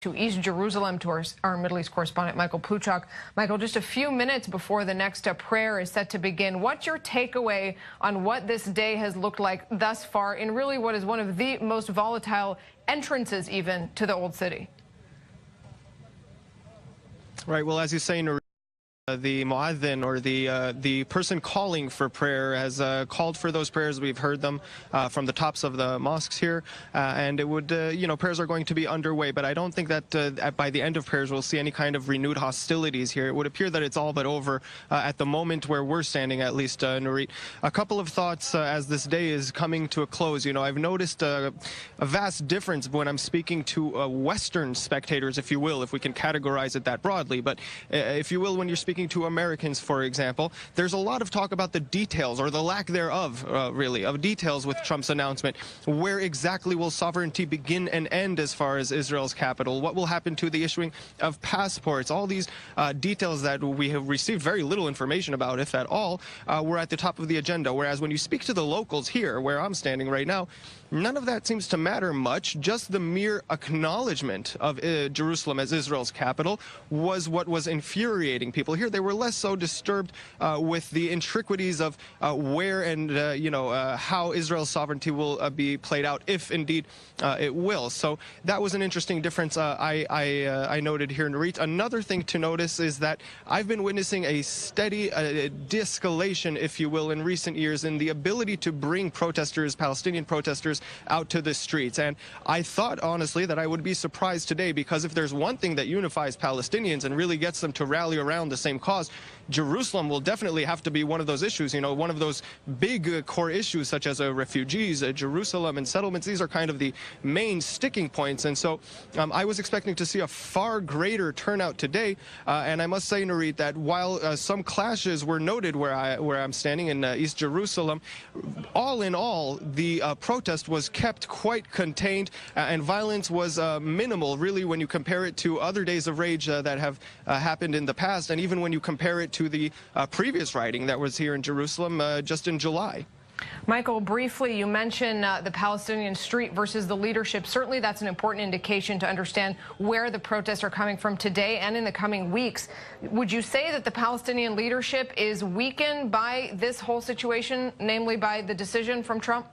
To East Jerusalem to our Middle East correspondent, Michael Pluchak. Michael, just a few minutes before the next prayer is set to begin, what's your takeaway on what this day has looked like thus far in really what is one of the most volatile entrances even to the Old City? Right. Well, as you say, the mu'adhin, or the person calling for prayer, has called for those prayers. We've heard them from the tops of the mosques here, and it would, prayers are going to be underway. But I don't think that by the end of prayers we'll see any kind of renewed hostilities here. It would appear that it's all but over at the moment where we're standing, at least, Nurit. A couple of thoughts as this day is coming to a close. I've noticed a vast difference when I'm speaking to Western spectators, if you will, if we can categorize it that broadly. But if you will, when you're speaking to Americans, for example, there's a lot of talk about the details, or the lack thereof, really, of details with Trump's announcement. Where exactly will sovereignty begin and end as far as Israel's capital? What will happen to the issuing of passports? All these details that we have received very little information about, if at all, were at the top of the agenda. Whereas when you speak to the locals here, where I'm standing right now, none of that seems to matter much. Just the mere acknowledgement of Jerusalem as Israel's capital was what was infuriating people here. They were less so disturbed with the intricacies of where and, how Israel's sovereignty will be played out, if indeed it will. So that was an interesting difference I noted here, Nurit. Another thing to notice is that I've been witnessing a steady de-escalation, if you will, in recent years in the ability to bring protesters, Palestinian protesters, out to the streets. And I thought, honestly, that I would be surprised today, because if there's one thing that unifies Palestinians and really gets them to rally around the same cause, Jerusalem will definitely have to be one of those issues, one of those big core issues, such as refugees, Jerusalem, and settlements. These are kind of the main sticking points. And so I was expecting to see a far greater turnout today. And I must say, Nurit, that while some clashes were noted where I'm standing in East Jerusalem, all in all, the protest was kept quite contained, and violence was minimal, really, when you compare it to other days of rage that have happened in the past, and even when you compare it to the previous rioting that was here in Jerusalem just in July. Michael, briefly, you mentioned the Palestinian street versus the leadership. Certainly that's an important indication to understand where the protests are coming from today and in the coming weeks. Would you say that the Palestinian leadership is weakened by this whole situation, namely by the decision from Trump?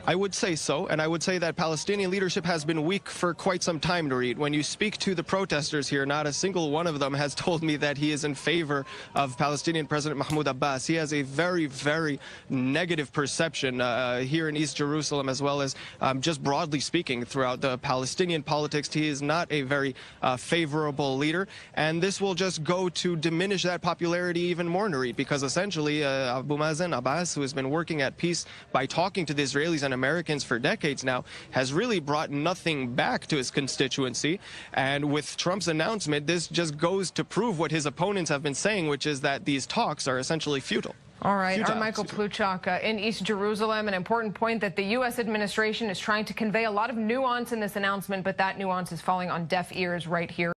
I would say so, and I would say that Palestinian leadership has been weak for quite some time, Nurit. When you speak to the protesters here, not a single one of them has told me that he is in favor of Palestinian President Mahmoud Abbas. He has a very, very negative perception here in East Jerusalem, as well as just broadly speaking throughout the Palestinian politics. He is not a very favorable leader, and this will just go to diminish that popularity even more, Nurit, because essentially Abu Mazen Abbas, who has been working at peace by talking to the Israelis and Americans for decades now, has really brought nothing back to his constituency. And with Trump's announcement, this just goes to prove what his opponents have been saying, which is that these talks are essentially futile. All right, our Michael Pluchak in East Jerusalem. An important point that the U.S. administration is trying to convey a lot of nuance in this announcement, but that nuance is falling on deaf ears right here.